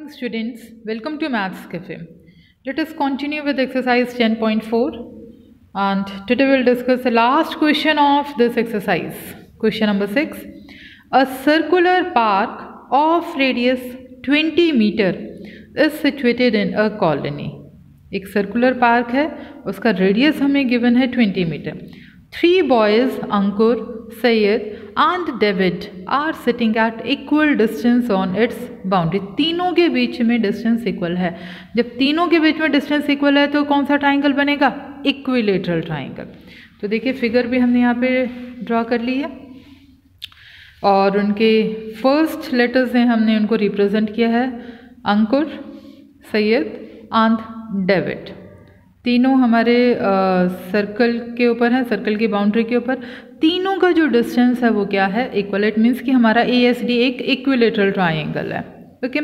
Morning students, welcome to Maths Cafe. Let us continue with exercise 10.4 and today we will discuss the last question of this exercise. Question number 6. A circular park of radius 20 meter is situated in a colony. एक circular park है, उसका radius हमें given है 20 metre. 3 boys, Ankur, Syed and David are sitting at equal distance on its boundary. तीनों के बीच में distance equal है. जब तीनों के बीच में डिस्टेंस इक्वल है तो कौन सा ट्राइंगल बनेगा? Equilateral triangle. तो देखिए फिगर भी हमने यहाँ पे ड्रॉ कर ली है और उनके फर्स्ट लेटर्स हैं, हमने उनको रिप्रेजेंट किया है अंकुर, सैयद एंड डेविड. तीनों हमारे सर्कल के ऊपर हैं, सर्कल की बाउंड्री के ऊपर. तीनों का जो डिस्टेंस है वो क्या है? इक्वल. इट मीन्स कि हमारा ASD एक इक्विलेटरल ट्राइंगल है. Okay,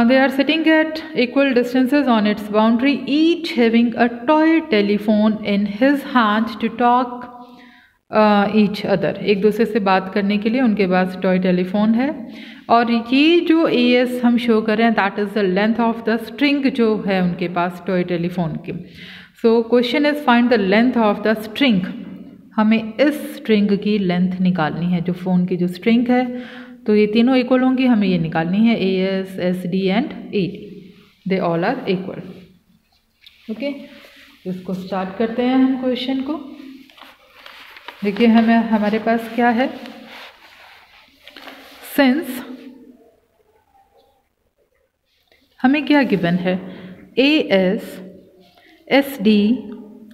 they are sitting at equal distances on its boundary, each having a toy telephone in his hand to talk each other. एक दूसरे से बात करने के लिए उनके पास टॉय टेलीफोन है. और ये जो AS हम शो कर रहे हैं that is the length of the string जो है उनके पास टॉय टेलीफोन की. So question is find the length of the string. हमें इस स्ट्रिंग की लेंथ निकालनी है, जो फ़ोन की जो स्ट्रिंग है. तो ये तीनों इक्वल होंगी, हमें ये निकालनी है. AS, SD and AD they all are equal. Okay, इसको स्टार्ट करते हैं हम क्वेश्चन को. देखिए हमारे पास क्या है. सिंस हमें क्या गिवन है? AS, SD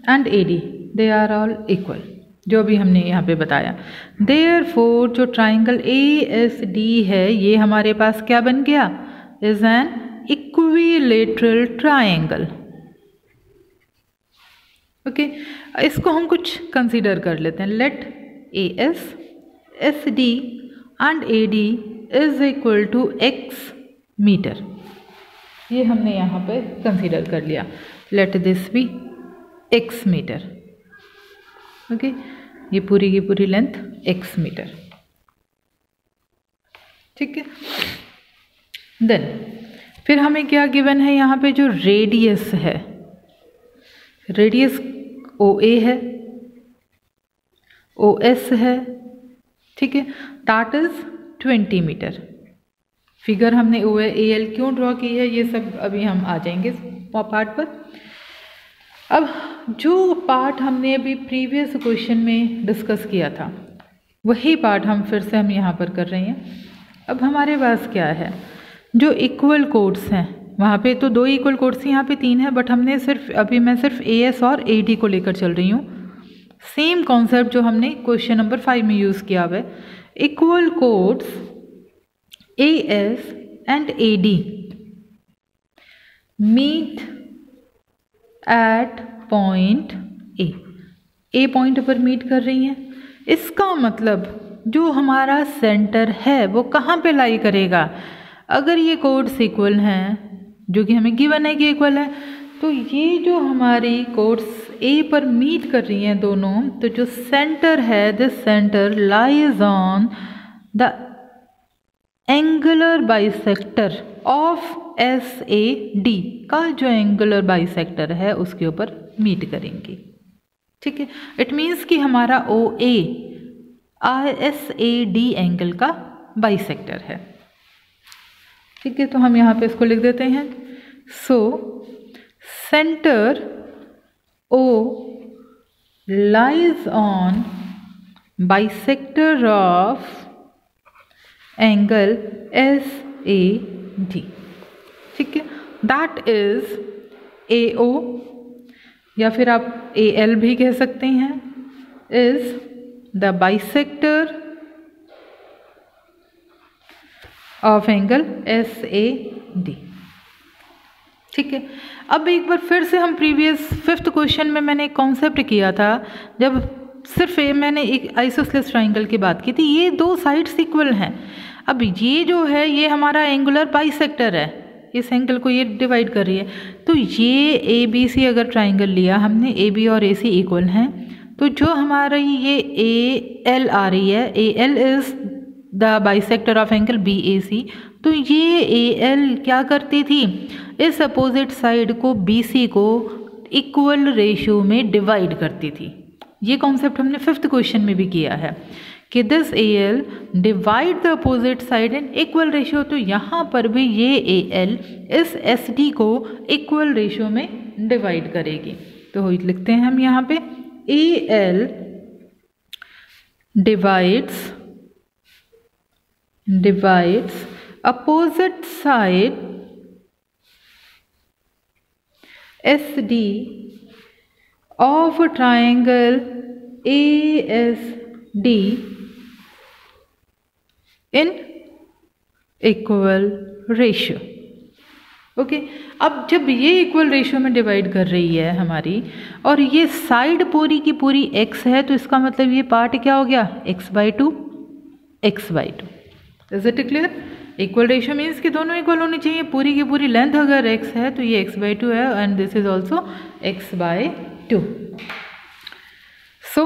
and AD they are all equal, जो भी हमने यहाँ पे बताया. देयरफॉर जो ट्राइंगल ASD है ये हमारे पास क्या बन गया? Is an equilateral triangle. Okay, इसको हम कुछ कंसीडर कर लेते हैं. Let AS, SD and AD is equal to X metre. ये हमने यहाँ पे कंसीडर कर लिया. Let this be X metre. Okay, ये पूरी की पूरी लेंथ X मीटर. ठीक है. देन फिर हमें क्या गिवन है यहाँ पे? जो रेडियस है, रेडियस OA है, OS है. ठीक है, दैट इज 20 मीटर. फिगर हमने AL क्यों ड्रॉ की है ये सब अभी हम आ जाएंगे पार्ट पर. अब जो पार्ट हमने अभी प्रीवियस क्वेश्चन में डिस्कस किया था वही पार्ट हम फिर से यहाँ पर कर रहे हैं. अब हमारे पास क्या है? जो इक्वल कोड्स हैं वहाँ पे तो 2 इक्वल कोड्स हैं, यहाँ पे 3 है, बट हमने मैं सिर्फ AS और AD को लेकर चल रही हूँ. सेम कॉन्सेप्ट जो हमने क्वेश्चन नंबर 5 में यूज़ किया हुआ है. Equal chords AS and AD meet at point A point पर मीट कर रही हैं. इसका मतलब जो हमारा सेंटर है वो कहाँ पे लाई करेगा? अगर ये कोड्स इक्वल हैं, जो कि हमें गिवन है कि इक्वल है, तो ये जो हमारी कोड्स A पर मीट कर रही हैं दोनों, तो जो सेंटर है this centre lies on the angular bisector of SAD का जो एंगुलर बाइसेक्टर है उसके ऊपर मीट करेंगी. ठीक है, इट मीन्स कि हमारा OA SAD एंगल का बाइसेक्टर है. ठीक है, तो हम यहाँ पे इसको लिख देते हैं. So centre O lies on bisector of angle SAD. ठीक है, दैट इज AO या फिर आप AL भी कह सकते हैं, is the bisector of angle SAD. ठीक है, अब एक बार फिर से हम प्रीवियस 5th क्वेश्चन में मैंने एक कॉन्सेप्ट किया था, जब सिर्फ मैंने एक आइसोसेलेस ट्राइंगल की बात की थी. ये 2 साइड्स इक्वल हैं. अब ये जो है ये हमारा एंगुलर बाइसेक्टर है, इस एंगल को ये डिवाइड कर रही है. तो ये ABC अगर ट्राइंगल लिया हमने, AB और AC इक्वल हैं, तो जो हमारा ये AL आ रही है, AL is the bisector of angle BAC, तो ये AL क्या करती थी, इस अपोजिट साइड को BC को इक्वल रेशियो में डिवाइड करती थी। ये कॉन्सेप्ट हमने 5th क्वेश्चन में भी किया है कि this AL divide the opposite side in equal ratio. तो यहाँ पर भी ये AL इस SD को इक्वल रेशियो में डिवाइड करेगी। तो लिखते हैं हम यहाँ पे AL divides opposite side SD of a triangle ASD in equal ratio। Okay अब जब ये इक्वल रेशियो में डिवाइड कर रही है हमारी, और ये साइड पूरी की पूरी x है, तो इसका मतलब ये पार्ट क्या हो गया, x/2 x/2। Is it clear? Equal ratio means कि दोनों इक्वल होनी चाहिए। पूरी की पूरी लेंथ अगर x है तो ये x/2 है, and this is also x/2। So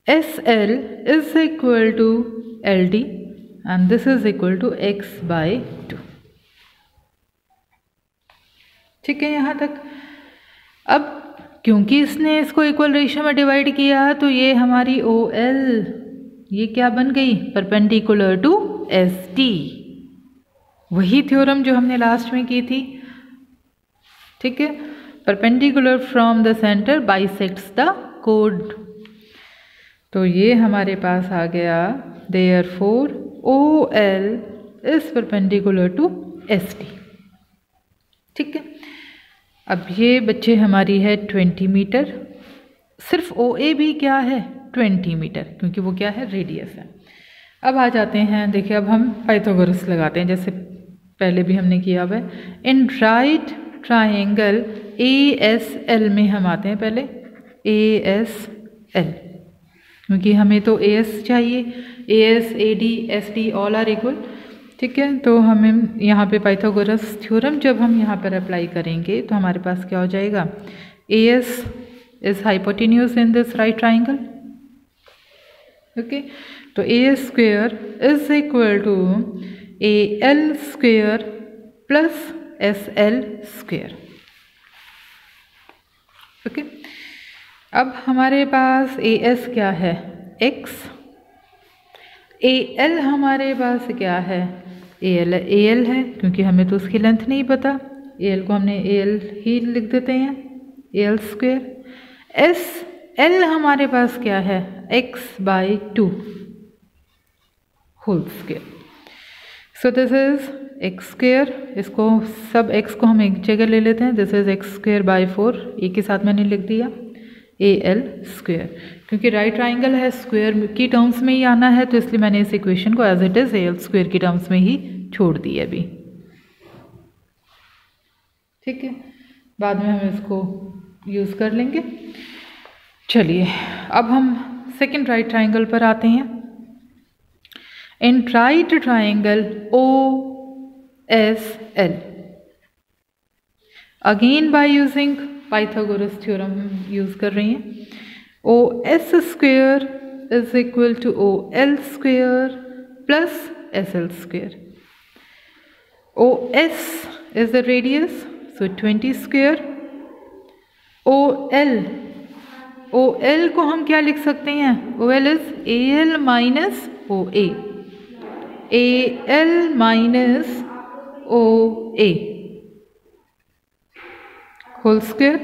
SL is equal to LD and this is equal to x/2। ठीक है यहाँ तक। अब क्योंकि इसने इसको इक्वल रेशियो में डिवाइड किया तो ये हमारी OL ये क्या बन गई, परपेंडिकुलर टू SD। वही थ्योरम जो हमने लास्ट में की थी। ठीक है, perpendicular from the centre bisects the कोड। तो ये हमारे पास आ गया, therefore OL is perpendicular to SD। ठीक है, अब ये बच्चे हमारी है 20 मीटर, सिर्फ OA भी क्या है 20 मीटर, क्योंकि वो क्या है, रेडियस है। अब आ जाते हैं, देखिए अब हम पाइथागोरस लगाते हैं जैसे पहले भी हमने किया हुआ है। इन राइट ट्राइंगल ASL में हम आते हैं पहले, ASL, क्योंकि हमें तो AS चाहिए, AS AD SD all are equal. ठीक है, तो हमें यहाँ पे पाइथागोरस थ्योरम जब हम यहाँ पर अप्लाई करेंगे तो हमारे पास क्या हो जाएगा, AS is hypotenuse in this right triangle. Okay, तो AS square is equal to AL square plus SL square. Okay, अब हमारे पास AS क्या है, X, AL हमारे पास क्या है, AL है, क्योंकि हमें तो उसकी लेंथ नहीं पता, AL को हमने AL ही लिख देते हैं, AL स्क्वेयर। SL हमारे पास क्या है, x/2 whole square. So this is x square, इसको सब x को हम एक जगह ले लेते हैं, दिस इज x²/4, एक ही साथ मैंने लिख दिया AL स्क्वेयर, क्योंकि राइट ट्राइंगल है, स्क्वेयर की टर्म्स में ही आना है, तो इसलिए मैंने इस इक्वेशन को as it is AL square की टर्म्स में ही छोड़ दिया अभी। ठीक है, बाद में हम इसको यूज़ कर लेंगे। चलिए अब हम सेकेंड राइट ट्राइंगल पर आते हैं। In right triangle OSL, again by using Pythagoras theorem use कर रही हैं, OS square is equal to OL square plus SL square. OS is the radius, so 20 square। OL को हम क्या लिख सकते हैं, OL is AL minus OA, AL minus OA whole square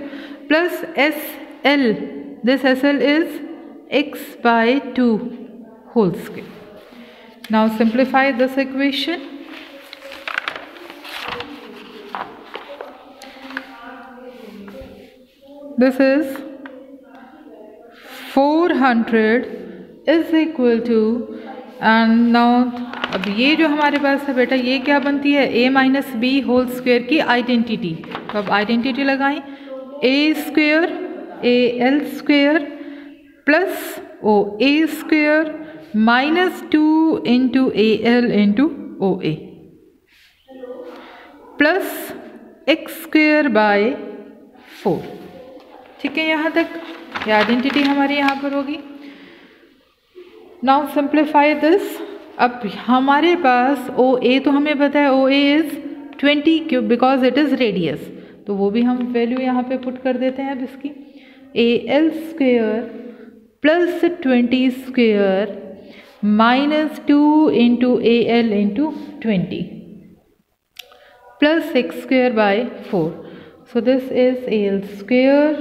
plus SL, this SL is x/2 whole square। Now simplify this equation। This is 400 is equal to, and now अब ये जो हमारे पास है बेटा, ये क्या बनती है, A minus B whole square की आइडेंटिटी। तो अब आइडेंटिटी लगाएं, A square AL square plus OA square minus 2 into AL into OA plus x square by 4। ठीक है, यहाँ तक ये आइडेंटिटी हमारी यहाँ पर होगी। नाउ सिंप्लीफाई दिस, अब हमारे पास ओ ए तो हमें पता है ओ ए इज़ 20 क्यों, बिकॉज इट इज़ रेडियस, तो वो भी हम वैल्यू यहाँ पे पुट कर देते हैं अब इसकी। A L square plus 20 square minus 2 into A L into 20 plus 6 square by 4. So this is AL square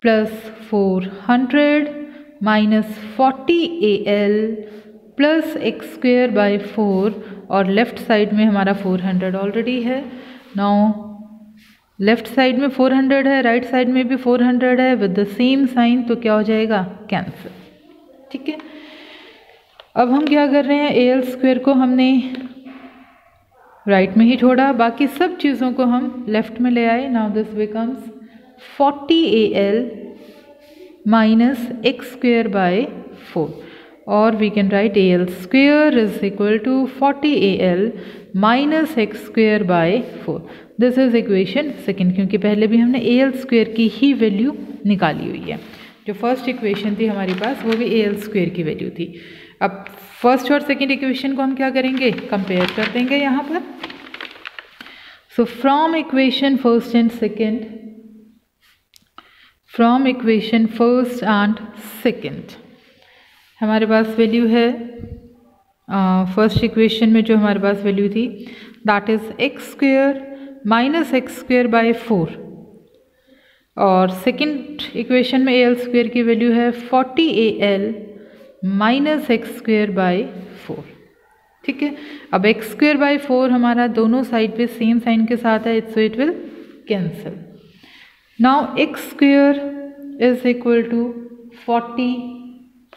plus 400 minus 40 AL plus x square by 4, और लेफ्ट साइड में हमारा 400 ऑलरेडी है। नाउ लेफ्ट साइड में 400 है, right side में भी 400 है with the same sign, तो क्या हो जाएगा, कैंसिल। ठीक है, अब हम क्या कर रहे हैं, AL स्क्वायर को हमने राइट में ही छोड़ा, बाकी सब चीज़ों को हम लेफ्ट में ले आए। Now this becomes 40 AL minus x square by 4, और we can write AL square is equal to 40 AL minus x square by 4। This is equation second, क्योंकि पहले भी हमने AL स्क्वेयर की ही वैल्यू निकाली हुई है। जो फर्स्ट इक्वेशन थी हमारे पास वो भी AL स्क्वेयर की वैल्यू थी। अब फर्स्ट और सेकेंड इक्वेशन को हम क्या करेंगे, कंपेयर कर देंगे यहाँ पर। सो from equation first and second, from equation first and second हमारे पास वैल्यू है, फर्स्ट इक्वेशन में जो हमारे पास वैल्यू थी that is X square minus x square by 4, और सेकेंड इक्वेशन में AL स्क्वेयर की वैल्यू है 40 AL minus x square by 4। ठीक है, अब एक्स स्क्वेयर बाय 4 हमारा दोनों साइड पे सेम साइन के साथ है, so it will cancel. Now x square is equal to 40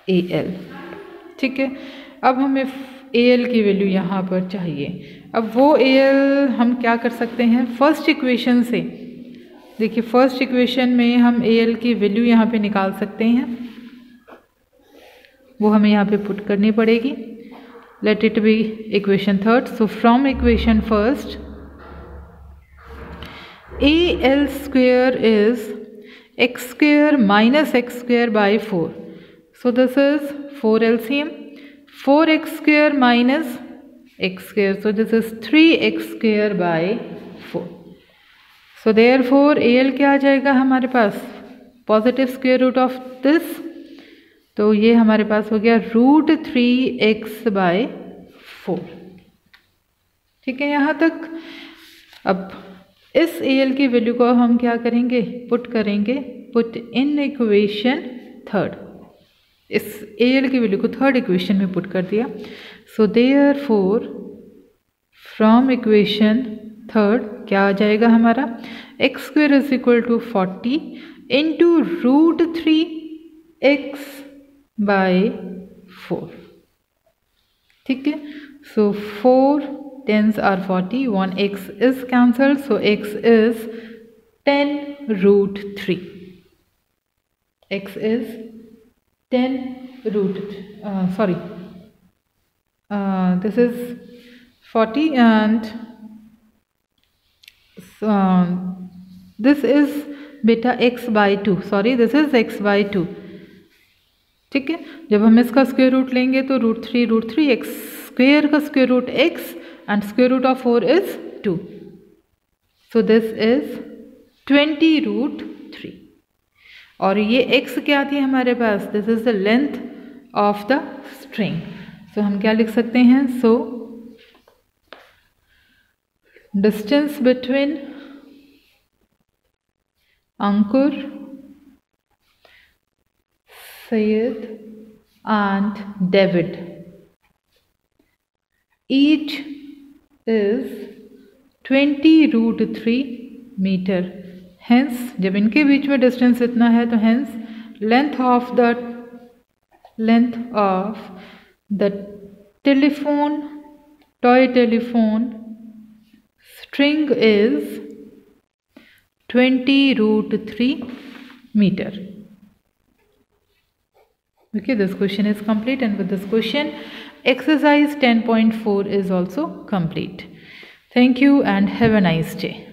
AL। ठीक है, अब हमें AL की वैल्यू यहाँ पर चाहिए। अब वो AL हम क्या कर सकते हैं, फर्स्ट इक्वेशन से, देखिए फर्स्ट इक्वेशन में हम AL की वैल्यू यहाँ पे निकाल सकते हैं, वो हमें यहाँ पे पुट करनी पड़ेगी। Let it be equation third. So from equation first AL square is X square minus x square by 4। So this is 4 LCM, 4x square minus x square, so this is 3x square by 4। So therefore AL क्या आ जाएगा हमारे पास, positive square root of this, तो ये हमारे पास हो गया √3x बाय 4। ठीक है यहाँ तक। अब इस AL की वैल्यू को हम क्या करेंगे, पुट करेंगे, पुट इन इक्वेशन थर्ड। इस AL की वैल्यू को थर्ड इक्वेशन में पुट कर दिया। So therefore from equation third क्या आ जाएगा हमारा, x square is equal to 40 into √3x बाय 4। ठीक है, सो 4 10s are 40, 1x is cancelled, so x is 10√3. X is 10√3. This is 40 and this is beta x by 2. Sorry, this is x by 2. ठीक है, जब हम इसका स्क्वायर रूट लेंगे तो √3 एक्स स्क्वेयर का square root x and square root of 4 is 2. So this is 20√3. और ये x क्या थी हमारे पास, this is the length of the string. So हम क्या लिख सकते हैं, so distance between Ankur, Syed and David each is 20√3 मीटर। हेंस जब इनके बीच में डिस्टेंस इतना है तो hence length of the telephone, toy telephone string is 20√3 meter. Okay, this question is complete, and with this question exercise 10.4 is also complete. Thank you and have a nice day.